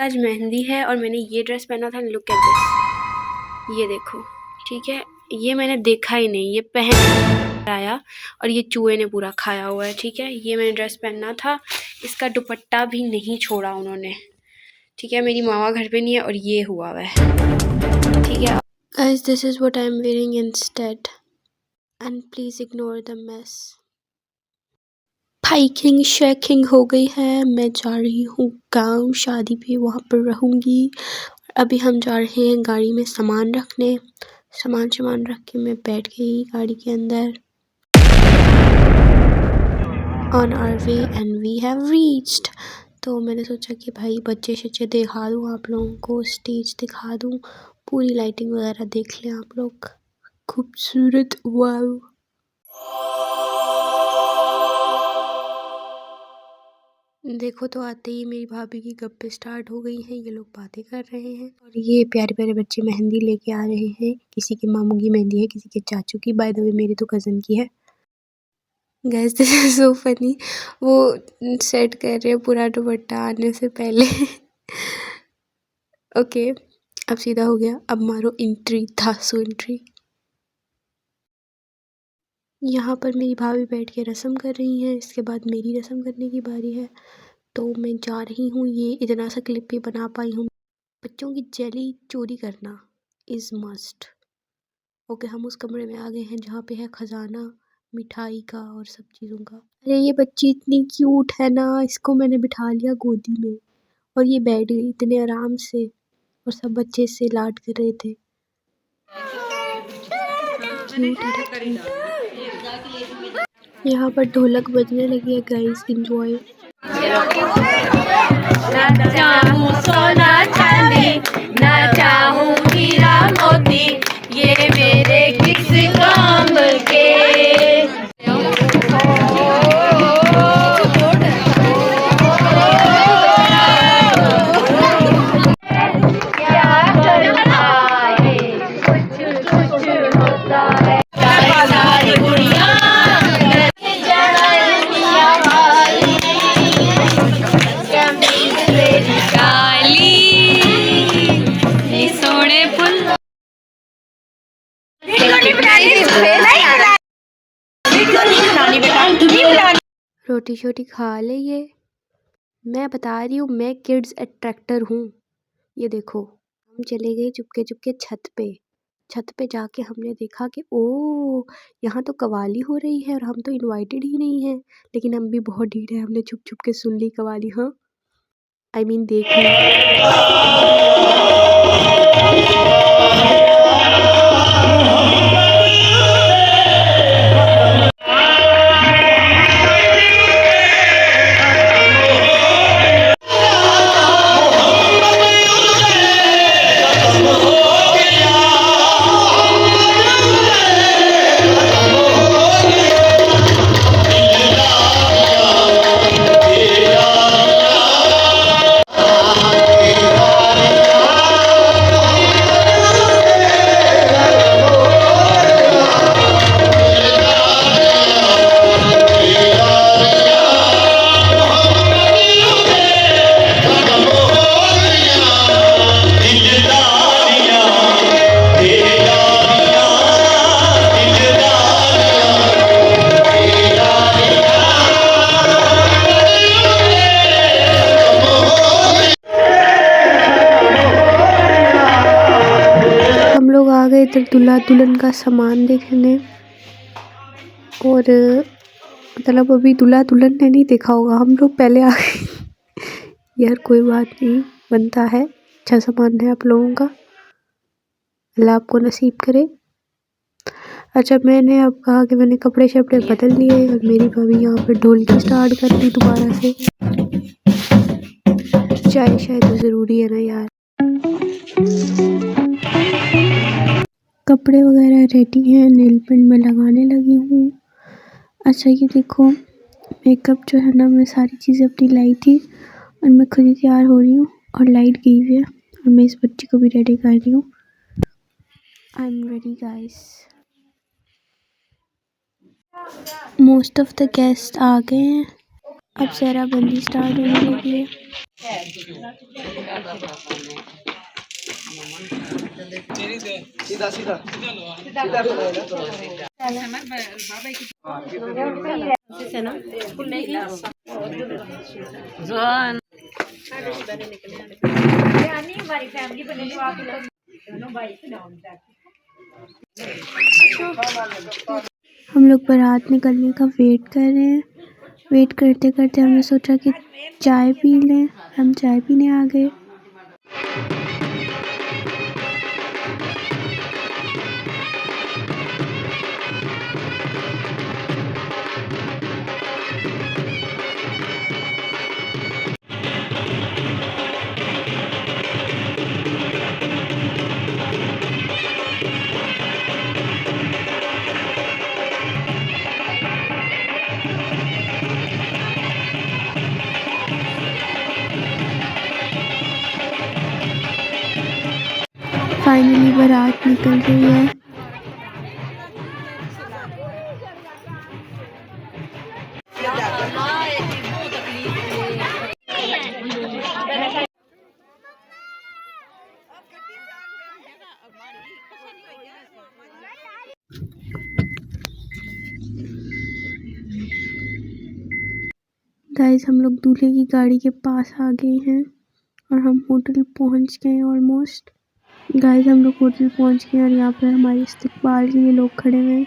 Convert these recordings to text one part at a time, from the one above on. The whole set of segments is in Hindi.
आज मेहंदी है और मैंने ये ड्रेस पहना था। लुक एट दिस, ये देखो, ठीक है। ये मैंने देखा ही नहीं, ये पहन आया और ये चूहे ने पूरा खाया हुआ है, ठीक है। ये मैंने ड्रेस पहनना था, इसका दुपट्टा भी नहीं छोड़ा उन्होंने, ठीक है। मेरी मामा घर पे नहीं है और ये हुआ हुआ है, ठीक है। Guys, this is what I am wearing instead and please ignore the mess. Hiking shaking हो गई है, मैं जा रही हूँ गांव शादी पे, वहाँ पर रहूँगी। अभी हम जा रहे हैं गाड़ी में सामान रखने, सामान रख के मैं बैठ गई गाड़ी के अंदर। On our way and we have reached. तो मैंने सोचा कि भाई बच्चे शच्चे दिखा दूँ आप लोगों को, स्टेज दिखा दूँ, पूरी लाइटिंग वगैरह देख लें आप लोग। खूबसूरत, वाव। देखो तो आते ही मेरी भाभी की गप्पे स्टार्ट हो गई हैं, ये लोग बातें कर रहे हैं और ये प्यारे प्यारे बच्चे मेहंदी लेके आ रहे हैं। किसी के मामू की मेहंदी है, किसी के चाचू की, बाय द वे मेरे तो कज़न की है। Guys this is so funny, वो सेट कर रहे हैं पूरा दुपट्टा आने से पहले। ओके अब सीधा हो गया, अब मारो एंट्री, धासो एंट्री। यहाँ पर मेरी भाभी बैठ के रस्म कर रही हैं, इसके बाद मेरी रस्म करने की बारी है। तो मैं जा रही हूँ, ये इतना सा क्लिप भी बना पाई हूँ। बच्चों की जेली चोरी करना इज़ मस्ट। ओके हम उस कमरे में आ गए हैं जहाँ पे है खजाना मिठाई का और सब चीज़ों का। अरे ये बच्ची इतनी क्यूट है ना, इसको मैंने बिठा लिया गोदी में और ये बैठ गई इतने आराम से और सब बच्चे इससे लाड कर रहे थे। यहाँ पर ढोलक बजने लगी है गाइस, एंजॉय। ना चाहूं सोना चांदी, ना चाहूं हीरा मोती, ये मेरे किस काम के। रोटी शोटी खा ले ये। मैं बता रही हूँ मैं किड्स अट्रैक्टर हूँ। ये देखो हम चले गए चुपके चुपके छत पे जाके हमने देखा कि ओ यहाँ तो कवाली हो रही है और हम तो इनवाइटेड ही नहीं हैं, लेकिन हम भी बहुत ढीठ है, हमने छुप छुप के सुन ली कवाली। हाँ आई मीन देख ली। आ गए इधर दूल्हा दुल्हन का सामान देखने और मतलब अभी दूल्हा दुल्हन ने नहीं देखा होगा, हम लोग पहले आ गए। यार कोई बात नहीं, बनता है, अच्छा सामान है आप लोगों का, अल्लाह आपको नसीब करे। अच्छा मैंने अब कहा कि मैंने कपड़े शपड़े बदल लिए और मेरी भाभी यहाँ पे ढोलकी स्टार्ट कर दी दोबारा से। चाय शायद तो ज़रूरी है ना यार। कपड़े वगैरह रेडी हैं, नेल पेंट में लगाने लगी हूँ। अच्छा ये देखो मेकअप जो है ना, मैं सारी चीज़ें अपनी लाई थी और मैं खुद ही तैयार हो रही हूँ और लाइट गई हुई है और मैं इस बच्ची को भी रेडी कर रही हूँ। I am ready guys. Most of the guest आ गए हैं, अब सेहरा बंदी स्टार्ट होने लगी है। सीधा सीधा हम लोग बारात निकलने का वेट कर रहे हैं। वेट करते करते हमने सोचा कि चाय पी लें। हम चाय पीने आ गए। फाइनली बारात निकल रही है। गाइस हम लोग दूल्हे की गाड़ी के पास आ गए हैं और हम होटल पहुंच गए हैं ऑलमोस्ट। गाइस हम लोग होटल पहुंच गए और यहाँ पर हमारे इस्तकबाल के लिए लोग खड़े हुए हैं।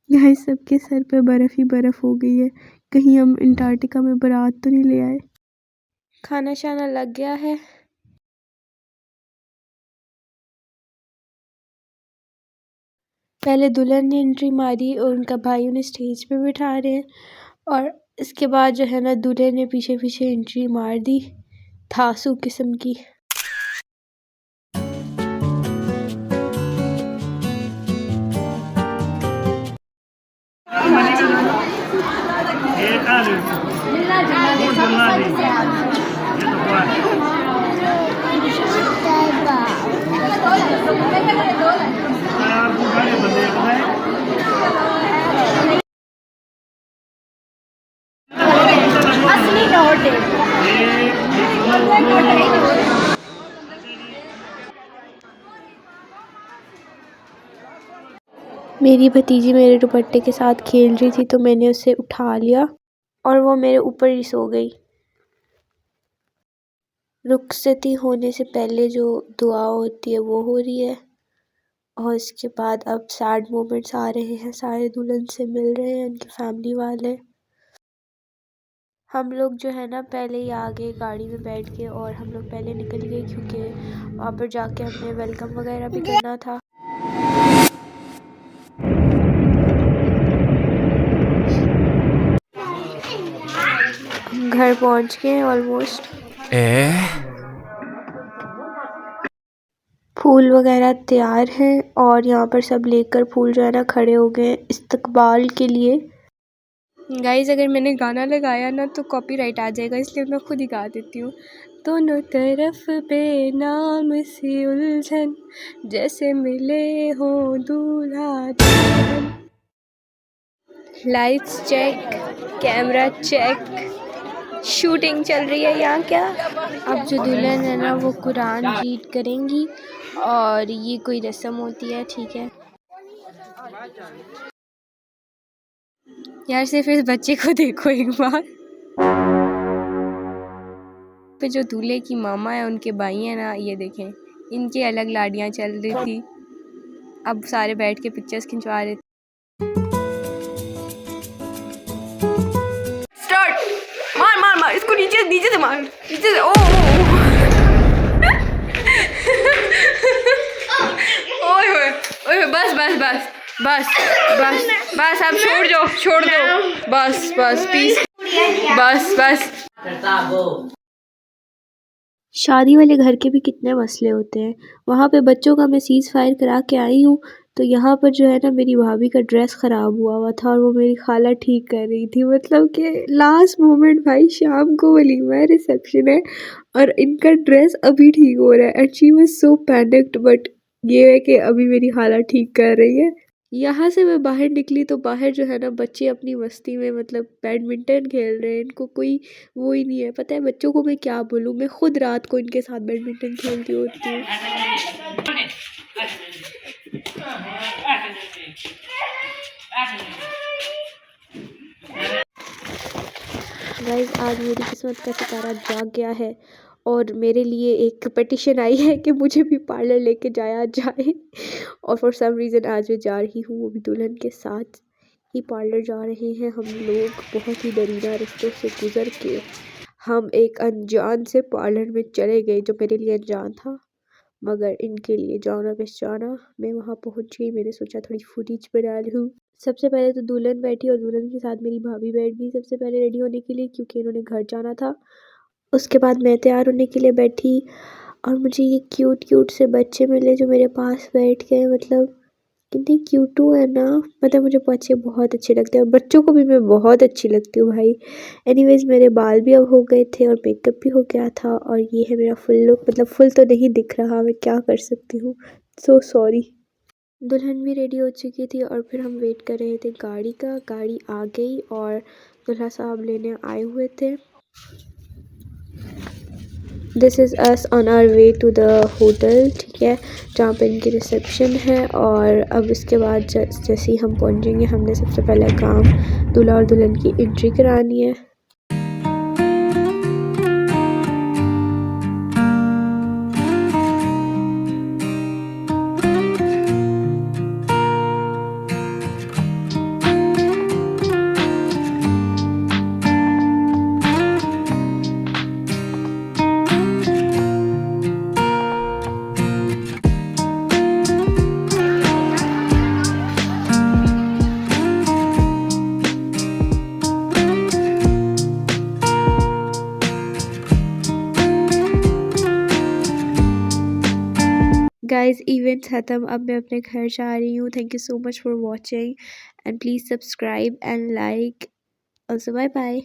गाइस सबके सर पे बर्फ़ ही बर्फ़ हो गई है। कहीं हम अंटार्कटिका में बारात तो नहीं ले आए। खाना शाना लग गया है। पहले दुल्हन ने एंट्री मारी और उनका भाई उन्हें स्टेज पे बिठा रहे हैं और इसके बाद जो है ना दूल्हे ने पीछे पीछे एंट्री मार दी थासू किस्म की। मेरी भतीजी मेरे दुपट्टे के साथ खेल रही थी तो मैंने उसे उठा लिया और वो मेरे ऊपर ही सो गई। रुखसती होने से पहले जो दुआ होती है वो हो रही है और इसके बाद अब सैड मोमेंट्स आ रहे हैं। सारे दुल्हन से मिल रहे हैं उनकी फैमिली वाले। हम लोग जो है ना पहले ही आ गए गाड़ी में बैठ के और हम लोग पहले निकल गए क्योंकि वहाँ पर जाके हमने वेलकम वगैरह भी करना था। हम घर पहुँच गए ऑलमोस्ट। फूल वगैरह तैयार हैं और यहाँ पर सब लेकर फूल जो है ना खड़े हो गए हैं इस्तकबाल के लिए। गाइस अगर मैंने गाना लगाया ना तो कॉपीराइट आ जाएगा, इसलिए मैं खुद ही गा देती हूँ। दोनों तरफ बेनाम सी उलझन जैसे मिले हो दूल्हा दुल्हन। Lights check, camera check, shooting चल रही है यहाँ। क्या अब जो दुल्हन है ना वो कुरान रीड करेंगी और ये कोई रस्म होती है, ठीक है यार। सिर्फ इस बच्चे को देखो एक बार। पे जो दूल्हे की मामा है उनके भाई हैं ना, ये देखें इनकी अलग लाड़ियाँ चल रही थी। अब सारे बैठ के पिक्चर्स खिंचवा रहे थे। स्टार्ट। मार मार मार इसको, नीचे नीचे से मार, नीचे से। ओ ओए ओए ओए, बस बस बस बस बस बस, अब छोड़ दो छोड़ दो, बस बस प्लीज, बस बस। शादी वाले घर के भी कितने मसले होते हैं। वहाँ पे बच्चों का मैं सीज़ फायर करा के आई हूँ, तो यहाँ पर जो है ना मेरी भाभी का ड्रेस ख़राब हुआ हुआ था और वो मेरी खाला ठीक कर रही थी। मतलब कि लास्ट मोमेंट भाई, शाम को वलीमा है, रिसेप्शन है और इनका ड्रेस अभी ठीक हो रहा है and she was so panicked. But ये है कि अभी मेरी खाला ठीक कर रही है। यहाँ से मैं बाहर निकली तो बाहर जो है ना बच्चे अपनी मस्ती में मतलब बैडमिंटन खेल रहे हैं। इनको कोई वो ही नहीं है। पता है बच्चों को मैं क्या बोलूँ, मैं खुद रात को इनके साथ बैडमिंटन खेलती होती हूँ। गाइस आज मेरी किस्मत का सितारा जाग गया है और मेरे लिए एक पिटिशन आई है कि मुझे भी पार्लर लेके जाया जाए। और फॉर सम रीज़न आज मैं जा रही हूँ, वो भी दुल्हन के साथ ही पार्लर जा रहे हैं हम लोग। बहुत ही दरीना रास्तों से गुजर के हम एक अनजान से पार्लर में चले गए, जो मेरे लिए अनजान था मगर इनके लिए जाना पहचाना। मैं वहाँ पहुँच गई, मैंने सोचा थोड़ी फुटेज बना लूँ। सबसे पहले तो दुल्हन बैठी और दुल्हन के साथ मेरी भाभी बैठ गई सबसे पहले रेडी होने के लिए, क्योंकि इन्होंने घर जाना था। उसके बाद मैं तैयार होने के लिए बैठी और मुझे ये क्यूट क्यूट से बच्चे मिले जो मेरे पास बैठ गए। मतलब कितनी क्यूटू है ना। मतलब मुझे बच्चे बहुत अच्छे लगते हैं और बच्चों को भी मैं बहुत अच्छी लगती हूँ भाई। एनीवेज मेरे बाल भी अब हो गए थे और मेकअप भी हो गया था और ये है मेरा फुल लुक। मतलब फुल तो नहीं दिख रहा, मैं क्या कर सकती हूँ, सो सॉरी। दुल्हन भी रेडी हो चुकी थी और फिर हम वेट कर रहे थे गाड़ी का। गाड़ी आ गई और दूल्हा साहब लेने आए हुए थे। This is us on our way to the hotel, ठीक है, जहाँ पे इनकी रिसेप्शन है। और अब इसके बाद जैसे ही हम पहुँचेंगे, हमने सबसे पहला काम दूल्हा और दुल्हन की एंट्री करानी है। गाइस इवेंट ख़त्म, अब मैं अपने घर जा रही हूँ। Thank you so much for watching and please subscribe and like. Also bye bye.